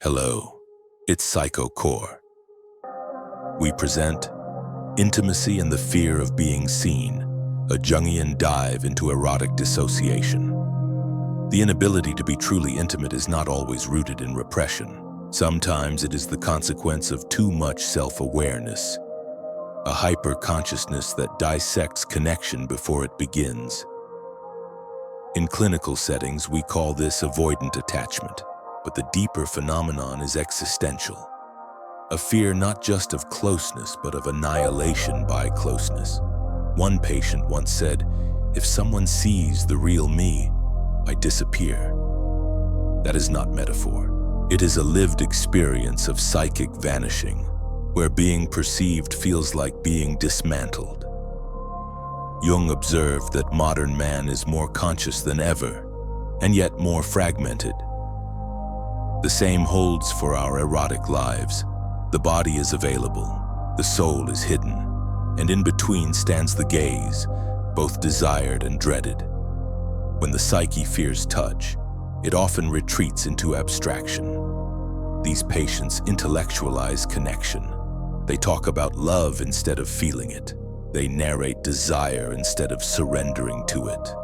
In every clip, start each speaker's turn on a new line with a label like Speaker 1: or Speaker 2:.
Speaker 1: Hello, it's Psychocore. We present Intimacy and the Fear of Being Seen, a Jungian dive into erotic dissociation. The inability to be truly intimate is not always rooted in repression. Sometimes it is the consequence of too much self-awareness, a hyper-consciousness that dissects connection before it begins. In clinical settings, we call this avoidant attachment. But the deeper phenomenon is existential. A fear not just of closeness, but of annihilation by closeness. One patient once said, "If someone sees the real me, I disappear." That is not metaphor. It is a lived experience of psychic vanishing, where being perceived feels like being dismantled. Jung observed that modern man is more conscious than ever, and yet more fragmented. The same holds for our erotic lives. The body is available, the soul is hidden, and in between stands the gaze, both desired and dreaded. When the psyche fears touch, it often retreats into abstraction. These patients intellectualize connection. They talk about love instead of feeling it. They narrate desire instead of surrendering to it.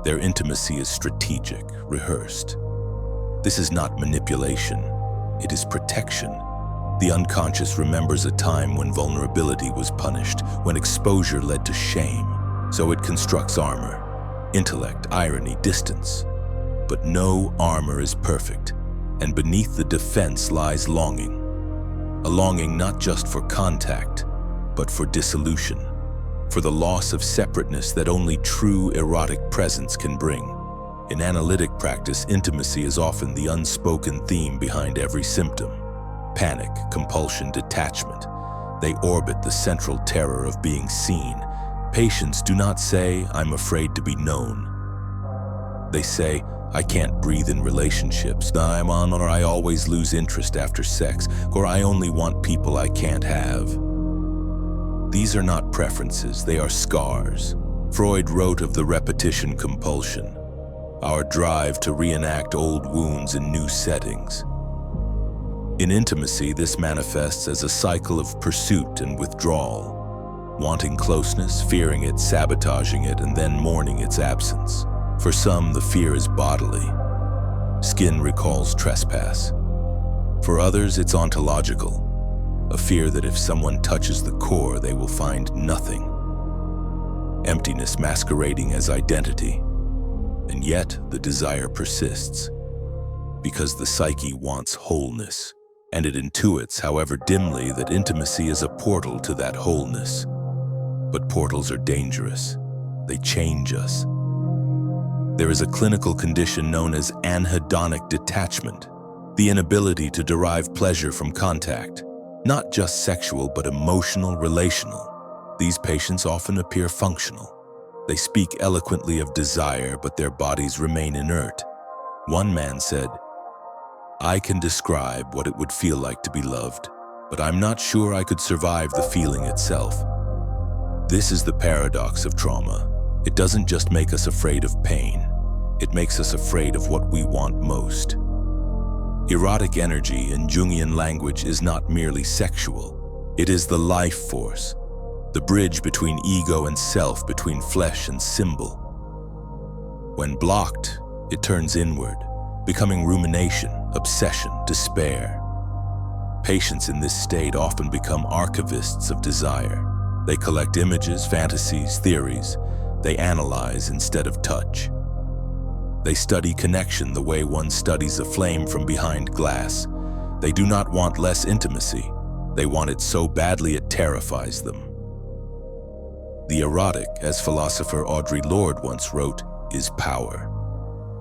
Speaker 1: Their intimacy is strategic, rehearsed. This is not manipulation, it is protection. The unconscious remembers a time when vulnerability was punished, when exposure led to shame. So it constructs armor, intellect, irony, distance. But no armor is perfect, and beneath the defense lies longing. A longing not just for contact, but for dissolution, for the loss of separateness that only true erotic presence can bring. In analytic practice, intimacy is often the unspoken theme behind every symptom. Panic, compulsion, detachment. They orbit the central terror of being seen. Patients do not say, "I'm afraid to be known." They say, "I can't breathe in relationships. I'm on, or I always lose interest after sex, or I only want people I can't have." These are not preferences, they are scars. Freud wrote of the repetition compulsion, our drive to reenact old wounds in new settings. In intimacy, this manifests as a cycle of pursuit and withdrawal, wanting closeness, fearing it, sabotaging it, and then mourning its absence. For some, the fear is bodily. Skin recalls trespass. For others, it's ontological, a fear that if someone touches the core, they will find nothing. Emptiness masquerading as identity. And yet, the desire persists, because the psyche wants wholeness, and it intuits, however dimly, that intimacy is a portal to that wholeness. But portals are dangerous. They change us. There is a clinical condition known as anhedonic detachment, the inability to derive pleasure from contact, not just sexual, but emotional, relational. These patients often appear functional. They speak eloquently of desire, but their bodies remain inert. One man said, "I can describe what it would feel like to be loved, but I'm not sure I could survive the feeling itself." This is the paradox of trauma. It doesn't just make us afraid of pain, it makes us afraid of what we want most. Erotic energy in Jungian language is not merely sexual, it is the life force. The bridge between ego and self, between flesh and symbol. When blocked, it turns inward, becoming rumination, obsession, despair. Patients in this state often become archivists of desire. They collect images, fantasies, theories. They analyze instead of touch. They study connection the way one studies a flame from behind glass. They do not want less intimacy. They want it so badly it terrifies them. The erotic, as philosopher Audre Lorde once wrote, is power.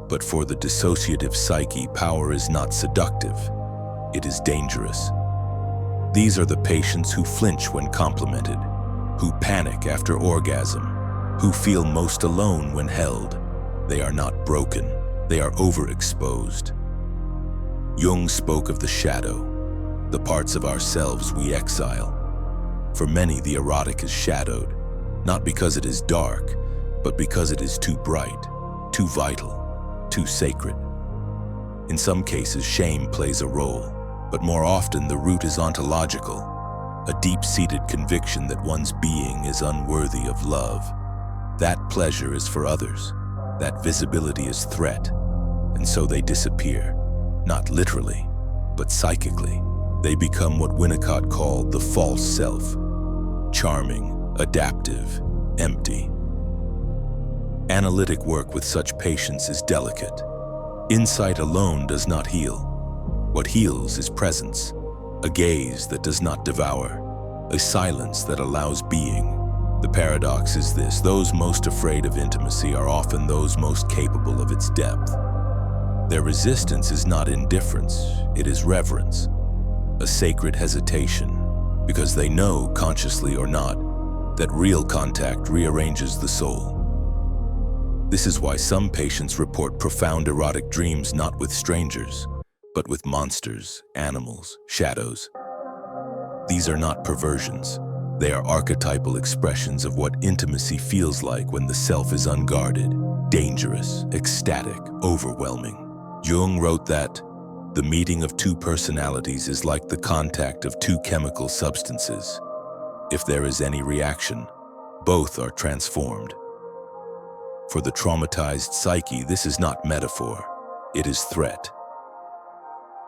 Speaker 1: But for the dissociative psyche, power is not seductive. It is dangerous. These are the patients who flinch when complimented, who panic after orgasm, who feel most alone when held. They are not broken, they are overexposed. Jung spoke of the shadow, the parts of ourselves we exile. For many, the erotic is shadowed, not because it is dark, but because it is too bright, too vital, too sacred. In some cases, shame plays a role, but more often the root is ontological, a deep-seated conviction that one's being is unworthy of love. That pleasure is for others, that visibility is threat, and so they disappear, not literally, but psychically. They become what Winnicott called the false self, charming, adaptive, empty. Analytic work with such patients is delicate. Insight alone does not heal. What heals is presence, a gaze that does not devour, a silence that allows being. The paradox is this: those most afraid of intimacy are often those most capable of its depth. Their resistance is not indifference, it is reverence, a sacred hesitation, because they know, consciously or not, that real contact rearranges the soul. This is why some patients report profound erotic dreams not with strangers, but with monsters, animals, shadows. These are not perversions. They are archetypal expressions of what intimacy feels like when the self is unguarded, dangerous, ecstatic, overwhelming. Jung wrote that the meeting of two personalities is like the contact of two chemical substances. If there is any reaction, both are transformed. For the traumatized psyche, this is not metaphor, it is threat.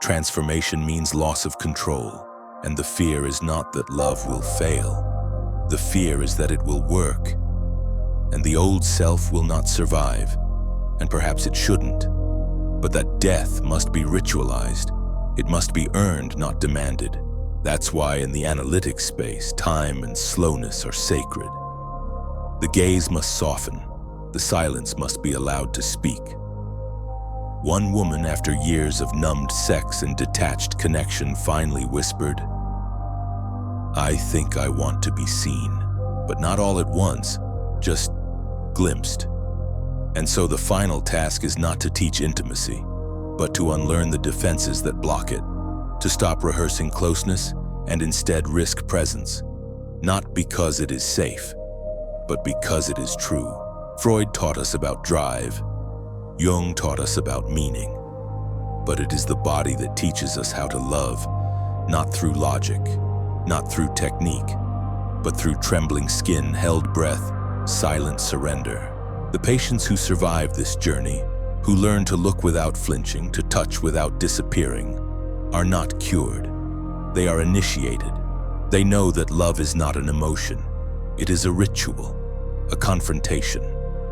Speaker 1: Transformation means loss of control, and the fear is not that love will fail. The fear is that it will work, and the old self will not survive, and perhaps it shouldn't. But that death must be ritualized. It must be earned, not demanded. That's why in the analytic space, time and slowness are sacred. The gaze must soften. The silence must be allowed to speak. One woman, after years of numbed sex and detached connection, finally whispered, "I think I want to be seen," but not all at once, just glimpsed. And so the final task is not to teach intimacy, but to unlearn the defenses that block it, to stop rehearsing closeness and instead risk presence, not because it is safe, but because it is true. Freud taught us about drive. Jung taught us about meaning. But it is the body that teaches us how to love, not through logic, not through technique, but through trembling skin, held breath, silent surrender. The patients who survive this journey, who learn to look without flinching, to touch without disappearing, are not cured. They are initiated. They know that love is not an emotion. It is a ritual, a confrontation,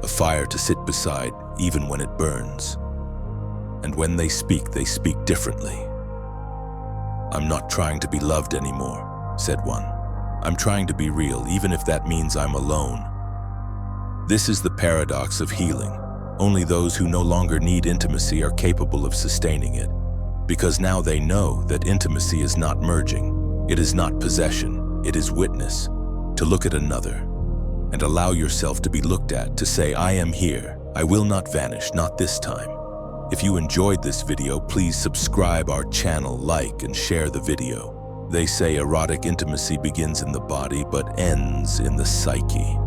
Speaker 1: a fire to sit beside even when it burns. And when they speak differently. "I'm not trying to be loved anymore," said one. "I'm trying to be real, even if that means I'm alone." This is the paradox of healing. Only those who no longer need intimacy are capable of sustaining it, because now they know that intimacy is not merging, it is not possession, it is witness, to look at another and allow yourself to be looked at, to say, "I am here, I will not vanish, not this time." If you enjoyed this video, please subscribe our channel, like, and share the video. They say erotic intimacy begins in the body but ends in the psyche.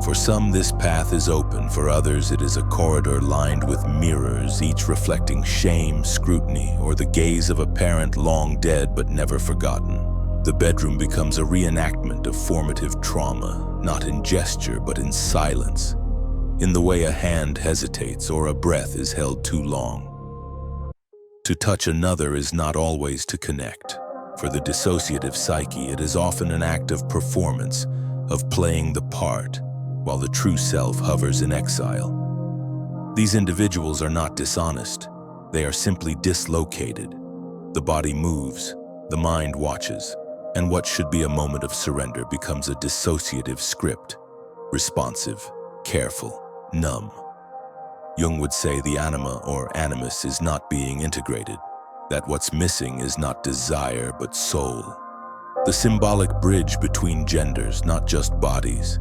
Speaker 1: For some, this path is open. For others, it is a corridor lined with mirrors, each reflecting shame, scrutiny, or the gaze of a parent long dead but never forgotten. The bedroom becomes a reenactment of formative trauma, not in gesture but in silence, in the way a hand hesitates or a breath is held too long. To touch another is not always to connect. For the dissociative psyche, it is often an act of performance, of playing the part, while the true self hovers in exile. These individuals are not dishonest. They are simply dislocated. The body moves, the mind watches, and what should be a moment of surrender becomes a dissociative script, responsive, careful, numb. Jung would say the anima or animus is not being integrated, that what's missing is not desire but soul. The symbolic bridge between genders, not just bodies.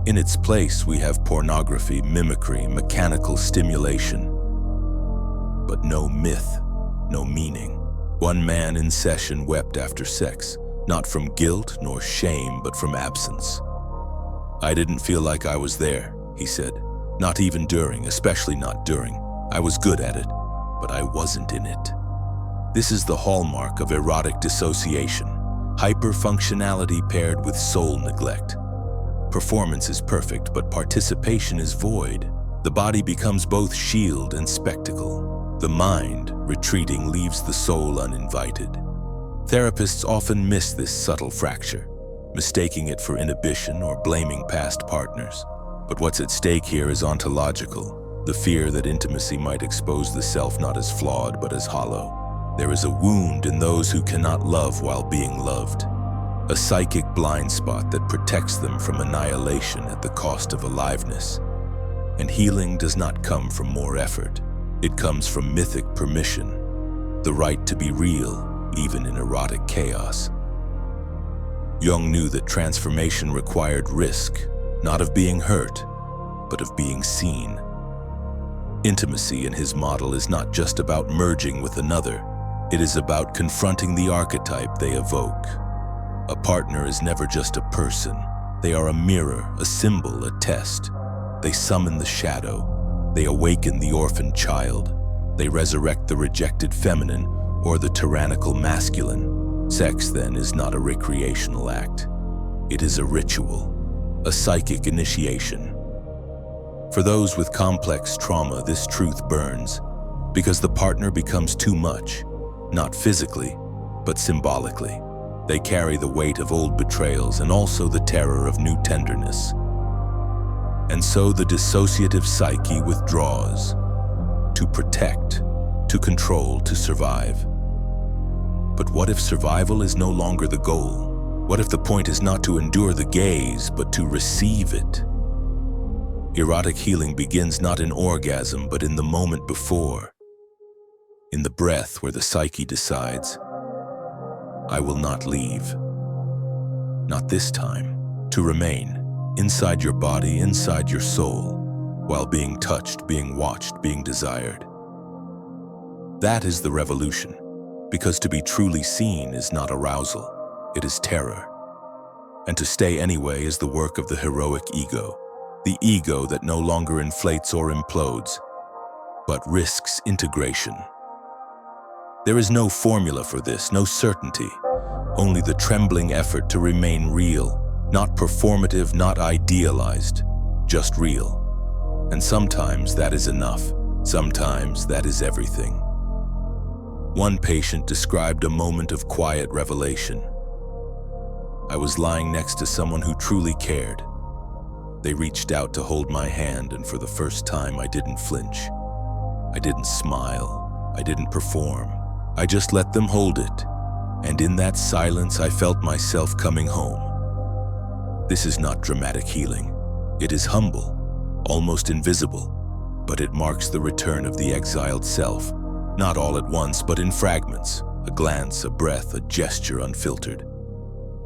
Speaker 1: In its place, we have pornography, mimicry, mechanical stimulation, but no myth, no meaning. One man in session wept after sex, not from guilt nor shame, but from absence. "I didn't feel like I was there," he said. "Not even during, especially not during. I was good at it. but I wasn't in it. This is the hallmark of erotic dissociation, hyperfunctionality paired with soul neglect. Performance is perfect, but participation is void. The body becomes both shield and spectacle. The mind, retreating, leaves the soul uninvited. Therapists often miss this subtle fracture, mistaking it for inhibition or blaming past partners. But what's at stake here is ontological, the fear that intimacy might expose the self not as flawed but as hollow. There is a wound in those who cannot love while being loved, a psychic blind spot that protects them from annihilation at the cost of aliveness. And healing does not come from more effort. It comes from mythic permission, the right to be real, even in erotic chaos. Jung knew that transformation required risk, not of being hurt, but of being seen. Intimacy in his model is not just about merging with another. It is about confronting the archetype they evoke. A partner is never just a person. They are a mirror, a symbol, a test. They summon the shadow. They awaken the orphaned child. They resurrect the rejected feminine or the tyrannical masculine. Sex, then, is not a recreational act. It is a ritual, a psychic initiation. For those with complex trauma, this truth burns because the partner becomes too much. Not physically, but symbolically. They carry the weight of old betrayals and also the terror of new tenderness. And so the dissociative psyche withdraws to protect, to control, to survive. But what if survival is no longer the goal? What if the point is not to endure the gaze, but to receive it? Erotic healing begins not in orgasm, but in the moment before. In the breath where the psyche decides, I will not leave. Not this time. To remain inside your body, inside your soul, while being touched, being watched, being desired. That is the revolution, because to be truly seen is not arousal, it is terror. And to stay anyway is the work of the heroic ego, the ego that no longer inflates or implodes, but risks integration. There is no formula for this, no certainty, only the trembling effort to remain real, not performative, not idealized, just real. And sometimes that is enough, sometimes that is everything. One patient described a moment of quiet revelation. I was lying next to someone who truly cared. They reached out to hold my hand, and for the first time I didn't flinch. I didn't smile, I didn't perform. I just let them hold it, and in that silence I felt myself coming home. This is not dramatic healing. It is humble, almost invisible, but it marks the return of the exiled self, not all at once, but in fragments, a glance, a breath, a gesture unfiltered.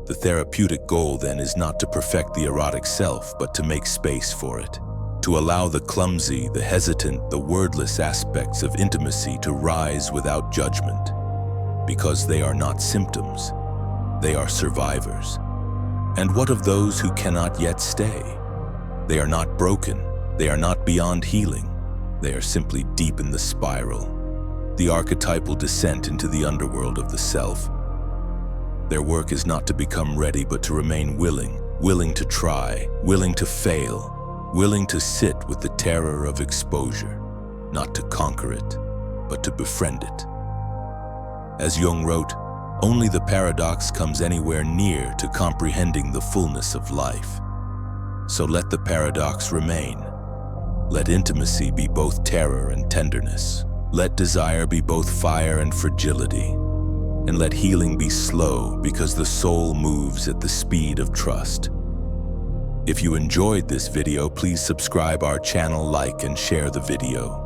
Speaker 1: The therapeutic goal then is not to perfect the erotic self, but to make space for it, to allow the clumsy, the hesitant, the wordless aspects of intimacy to rise without judgment, because they are not symptoms, they are survivors. And what of those who cannot yet stay? They are not broken, they are not beyond healing, they are simply deep in the spiral, the archetypal descent into the underworld of the self. Their work is not to become ready, but to remain willing, willing to try, willing to fail, willing to sit with the terror of exposure, not to conquer it, but to befriend it. As Jung wrote, only the paradox comes anywhere near to comprehending the fullness of life. So let the paradox remain. Let intimacy be both terror and tenderness. Let desire be both fire and fragility. And let healing be slow, because the soul moves at the speed of trust. If you enjoyed this video, please subscribe our channel, like, and share the video.